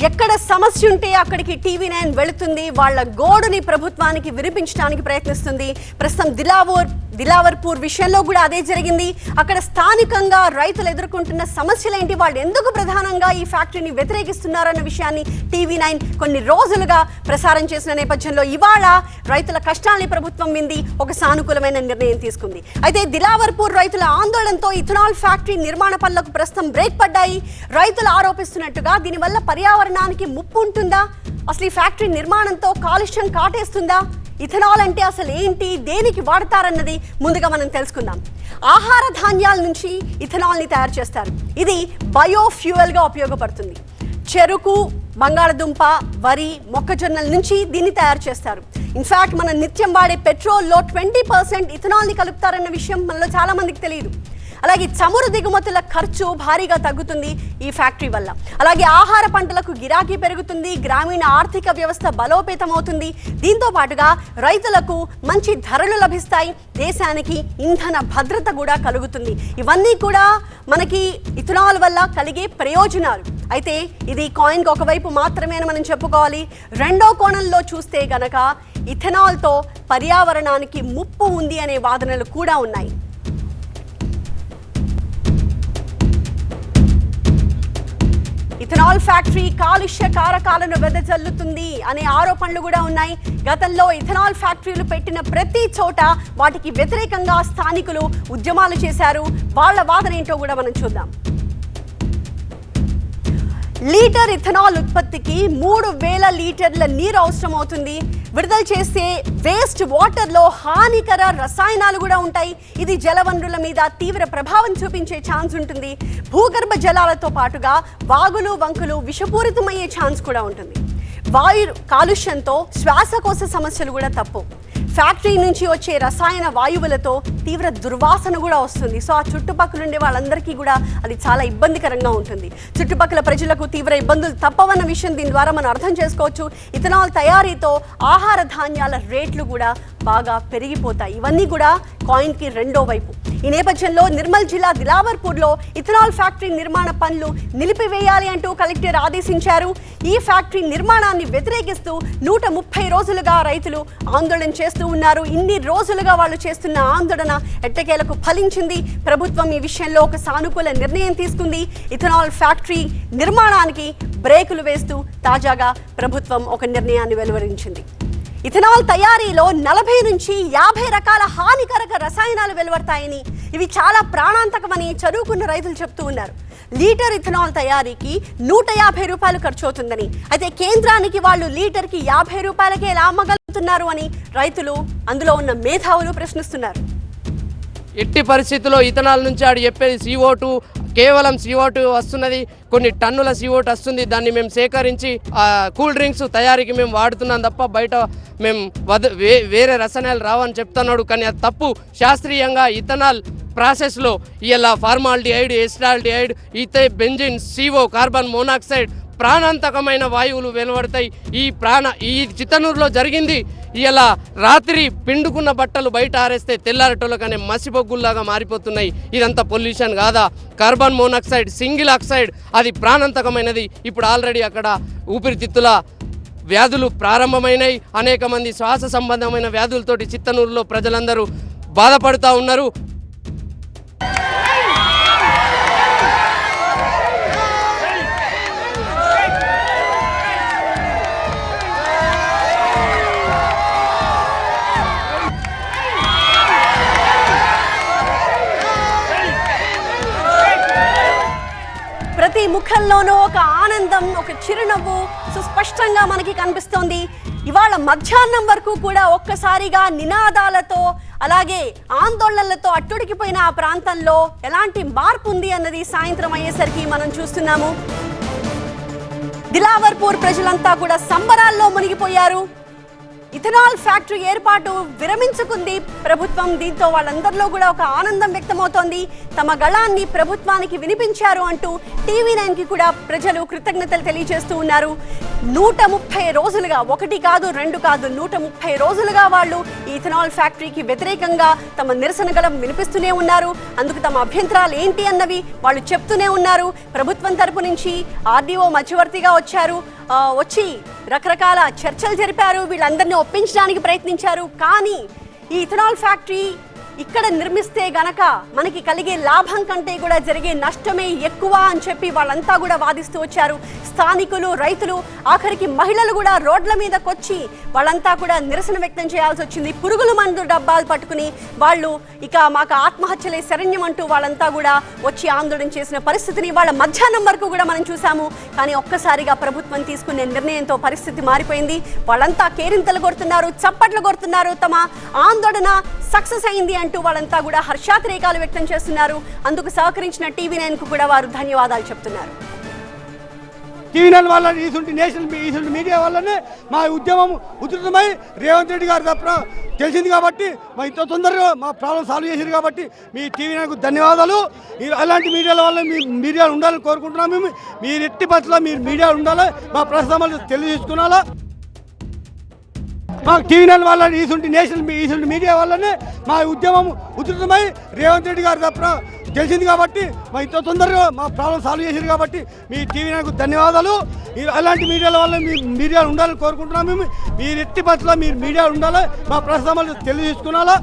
ఎక్కడ సమస్య ఉంటే అక్కడికి టీవీ9 వెళుతుంది. వాళ్ళ గోడుని ప్రభుత్వానికి వినిపించడానికి ప్రయత్నిస్తుంది. ప్రస్తుతం దిలావర్పూర్ విషయంలో కూడా అదే జరిగింది. అక్కడ స్థానికంగా రైతులు ఎదుర్కొంటున్న సమస్యలేంటి, వాళ్ళు ఎందుకు ప్రధానంగా ఈ ఫ్యాక్టరీని వ్యతిరేకిస్తున్నారన్న విషయాన్ని టీవీ9 కొన్ని రోజులుగా ప్రసారం చేసిన నేపథ్యంలో ఇవాళ రైతుల కష్టాల్ని ప్రభుత్వం వింది ఒక సానుకూలమైన నిర్ణయం తీసుకుంది. అయితే దిలావర్పూర్ రైతుల ఆందోళనతో ఇథనాల్ ఫ్యాక్టరీ నిర్మాణ పనులకు ప్రస్తుతం బ్రేక్ పడ్డాయి. రైతులు ఆరోపిస్తున్నట్టుగా దీనివల్ల పర్యావరణానికి ముప్పు ఉంటుందా, అసలు ఈ ఫ్యాక్టరీ నిర్మాణంతో కాలుష్యం కాటేస్తుందా, ఇథనాల్ అంటే అసలు ఏంటి, దేనికి వాడతారన్నది ముందుగా మనం తెలుసుకుందాం. ఆహార ధాన్యాల నుంచి ఇథనాల్ని తయారు చేస్తారు. ఇది బయోఫ్యూయల్ గా ఉపయోగపడుతుంది. చెరుకు, బంగాళదుంప, వరి, మొక్కజొన్నల నుంచి దీన్ని తయారు చేస్తారు. ఇన్ఫాక్ట్ మనం నిత్యం వాడే పెట్రోల్లో 20% ఇథనాల్ని కలుపుతారన్న విషయం మనలో చాలా మందికి తెలియదు. అలాగే చమురు దిగుమతుల ఖర్చు భారీగా తగ్గుతుంది ఈ ఫ్యాక్టరీ వల్ల. అలాగే ఆహార పంటలకు గిరాకీ పెరుగుతుంది, గ్రామీణ ఆర్థిక వ్యవస్థ బలోపేతం అవుతుంది. దీంతో పాటుగా రైతులకు మంచి ధరలు లభిస్తాయి, దేశానికి ఇంధన భద్రత కూడా కలుగుతుంది. ఇవన్నీ కూడా మనకి ఇథనాల్ వల్ల కలిగే ప్రయోజనాలు. అయితే ఇది కాయిన్కి ఒకవైపు మాత్రమే అని మనం చెప్పుకోవాలి. రెండో కోణంలో చూస్తే గనక ఇథనాల్తో పర్యావరణానికి ముప్పు ఉంది అనే వాదనలు కూడా ఉన్నాయి. ఇథనాల్ ఫ్యాక్టరీ కాలుష్య కారకాలను వెదజల్లుతుంది అనే ఆరోపణలు కూడా ఉన్నాయి. గతంలో ఇథనాల్ ఫ్యాక్టరీలు పెట్టిన ప్రతి చోట వాటికి వ్యతిరేకంగా స్థానికులు ఉద్యమాలు చేశారు. వాళ్ళ వాదన ఏంటో కూడా మనం చూద్దాం. లీటర్ ఇథనాల్ ఉత్పత్తికి 3000 లీటర్ల నీరు అవసరం అవుతుంది. విడుదల చేసే వేస్ట్ వాటర్లో హానికర రసాయనాలు కూడా ఉంటాయి. ఇది జలవనరుల మీద తీవ్ర ప్రభావం చూపించే ఛాన్స్ ఉంటుంది. భూగర్భ జలాలతో పాటుగా వాగులు, వంకులు విషపూరితమయ్యే ఛాన్స్ కూడా ఉంటుంది. వాయు కాలుష్యంతో శ్వాసకోశ సమస్యలు కూడా తప్పు. ఫ్యాక్టరీ నుంచి వచ్చే రసాయన వాయువులతో తీవ్ర దుర్వాసన కూడా వస్తుంది. సో ఆ చుట్టుపక్కల ఉండే వాళ్ళందరికీ కూడా అది చాలా ఇబ్బందికరంగా ఉంటుంది. చుట్టుపక్కల ప్రజలకు తీవ్ర ఇబ్బందులు తప్పవన్న విషయం దీని ద్వారా మనం అర్థం చేసుకోవచ్చు. ఇథనాల్ తయారీతో ఆహార ధాన్యాల రేట్లు కూడా బాగా పెరిగిపోతాయి. ఇవన్నీ కూడా కాయిన్కి రెండో వైపు. ఈ నేపథ్యంలో నిర్మల్ జిల్లా దిలావర్పూర్లో ఇథనాల్ ఫ్యాక్టరీ నిర్మాణ పనులు నిలిపివేయాలి అంటూ కలెక్టర్ ఆదేశించారు. ఈ ఫ్యాక్టరీ నిర్మాణాన్ని వ్యతిరేకిస్తూ 130 రోజులుగా రైతులు ఆందోళన చేస్తూ ఉన్నారు. ఇన్ని రోజులుగా వాళ్ళు చేస్తున్న ఆందోళన ఎట్టకేలకు ఫలించింది. ప్రభుత్వం ఈ విషయంలో ఒక సానుకూల నిర్ణయం తీసుకుంది. ఇథనాల్ ఫ్యాక్టరీ నిర్మాణానికి బ్రేకులు వేస్తూ తాజాగా ప్రభుత్వం ఒక నిర్ణయాన్ని వెలువరించింది. ఇథనాల్ తయారీలో 40 నుంచి 50 రకాల హానికరక రసాయనాలు వెలువడతాయని, ఇవి చాలా ప్రాణాంతకమని చదువుకున్న రైతులు చెప్తూ ఉన్నారు. లీటర్ ఇథనాల్ తయారీకి 150 రూపాయలు ఖర్చు అవుతుందని, అయితే కేంద్రానికి వాళ్ళు లీటర్కి 50 రూపాయలకే ఎలా అమ్మగలుగుతున్నారు అని రైతులు, అందులో ఉన్న మేధావులు ప్రశ్నిస్తున్నారు. ఎట్టి పరిస్థితుల్లో ఇథనాల్ నుంచి ఆడు చెప్పేది CO2, కేవలం CO2 వస్తున్నది, కొన్ని టన్నుల CO2 వస్తుంది. దాన్ని మేము సేకరించి కూల్ డ్రింక్స్ తయారీకి మేము వాడుతున్నాం తప్ప బయట మేము వేరే రసాయనాలు రావని చెప్తున్నాడు. కానీ అది తప్పు. శాస్త్రీయంగా ఇథనాల్ ప్రాసెస్లో ఇలా formaldehyde, acetaldehyde, benzene, CO, carbon monoxide ప్రాణాంతకమైన వాయువులు వెలువడతాయి. ఈ చిత్తనూరులో జరిగింది. ఇలా రాత్రి పిండుకున్న బట్టలు బయట ఆరేస్తే తెల్లారటోళ్ళకనే మసిబొగ్గుల్లాగా మారిపోతున్నాయి. ఇదంతా పొల్యూషన్ కాదా? కార్బన్ మోనాక్సైడ్, సింగిల్ ఆక్సైడ్, అది ప్రాణాంతకమైనది. ఇప్పుడు ఆల్రెడీ అక్కడ ఊపిరితిత్తుల వ్యాధులు ప్రారంభమైనాయి. అనేక మంది శ్వాస సంబంధమైన వ్యాధులతోటి చిత్తనూరులో ప్రజలందరూ బాధపడుతూ ఉన్నారు. ప్రతి ముఖంలోనూ ఒక ఆనందం, ఒక చిరునవ్వు సుస్పష్టంగా మనకి కనిపిస్తోంది. ఇవాళ మధ్యాహ్నం వరకు కూడా ఒక్కసారిగా నినాదాలతో అలాగే ఆందోళనలతో అట్టుడికిపోయిన ఆ ప్రాంతంలో ఎలాంటి మార్పు ఉంది అన్నది సాయంత్రం అయ్యేసరికి మనం చూస్తున్నాము. దిలావర్పూర్ ప్రజలంతా కూడా సంబరాల్లో మునిగిపోయారు. ఇథనాల్ ఫ్యాక్టరీ ఏర్పాటు విరమించుకుంది ప్రభుత్వం. దీంతో వాళ్ళందరిలో కూడా ఒక ఆనందం వ్యక్తమవుతోంది. తమ గళాన్ని ప్రభుత్వానికి వినిపించారు అంటూ TV9 కి కూడా ప్రజలు కృతజ్ఞతలు తెలియజేస్తూ ఉన్నారు. 130 రోజులుగా, ఒకటి కాదు రెండు కాదు, 130 రోజులుగా వాళ్ళు ఈ ఇథనాల్ ఫ్యాక్టరీకి వ్యతిరేకంగా తమ నిరసన గళం వినిపిస్తూనే ఉన్నారు. అందుకు తమ అభ్యంతరాలు ఏంటి అన్నవి వాళ్ళు చెప్తూనే ఉన్నారు. ప్రభుత్వం తరపు నుంచి RDO మధ్యవర్తిగా వచ్చి రకరకాల చర్చలు జరిపారు. వీళ్ళందరినీ ఒప్పించడానికి ప్రయత్నించారు. కానీ ఈ ఇథనాల్ ఫ్యాక్టరీ ఇక్కడ నిర్మిస్తే గనక మనకి కలిగే లాభం కంటే కూడా జరిగే నష్టమే ఎక్కువ అని చెప్పి వాళ్ళంతా కూడా వాదిస్తూ వచ్చారు. స్థానికులు, రైతులు, ఆఖరికి మహిళలు కూడా రోడ్ల మీదకొచ్చి వాళ్ళంతా కూడా నిరసన వ్యక్తం చేయాల్సి వచ్చింది. పురుగుల మందు డబ్బాలు పట్టుకుని వాళ్ళు ఇక మాకు ఆత్మహత్యలే శరణ్యం అంటూ వాళ్ళంతా కూడా వచ్చి ఆందోళన చేసిన పరిస్థితిని వాళ్ళ మధ్యాహ్నం వరకు కూడా మనం చూసాము. కానీ ఒక్కసారిగా ప్రభుత్వం తీసుకునే నిర్ణయంతో పరిస్థితి మారిపోయింది. వాళ్ళంతా కేరింతలు కొడుతున్నారు, చప్పట్లు కొడుతున్నారు. తమ ఆందోళన సక్సెస్ అయింది అంటూ వాళ్ళంతా కూడా హర్షాతిరేకాలు వ్యక్తం చేస్తున్నారు. అందుకు సహకరించిన TV9 కు కూడా వారు ధన్యవాదాలు చెప్తున్నారు. TV9 వల్ల ఈసుంటి మీడియా వల్లనే మా ఉద్యమం ఉధృతమై రేవంత్ రెడ్డి గారు తప్ప తెలిసింది కాబట్టి మా ఇంత తొందరగా మా ప్రాబ్లం సాల్వ్ చేశారు కాబట్టి మీ TV9కు ధన్యవాదాలు. అలాంటి మీడియాల వల్ల మీ మీడియాలు ఉండాలని కోరుకుంటున్నాం. మేము మీరు ఎట్టి పట్ల మీరు మీడియాలు ఉండాలి, మా ప్రశ్నలు తెలియజేసుకున్నాలా. మాకు TV9 వల్ల ఈసుంటి మీడియా వల్లనే మా ఉద్యమం ఉధృతమై రేవంత్ రెడ్డి గారు తప్ప తెలిసింది కాబట్టి మా ఇంత తొందరగా మా ప్రాబ్లం సాల్వ్ చేశారు కాబట్టి మీ TV9కు ధన్యవాదాలు. అలాంటి మీడియాల వల్ల మీ మీడియాలు ఉండాలని కోరుకుంటున్నాం. మేము మీరు ఎట్టి పట్ల మీరు మీడియాలు ఉండాలి, మా ప్రశ్నలు తెలియజేసుకున్నాలా.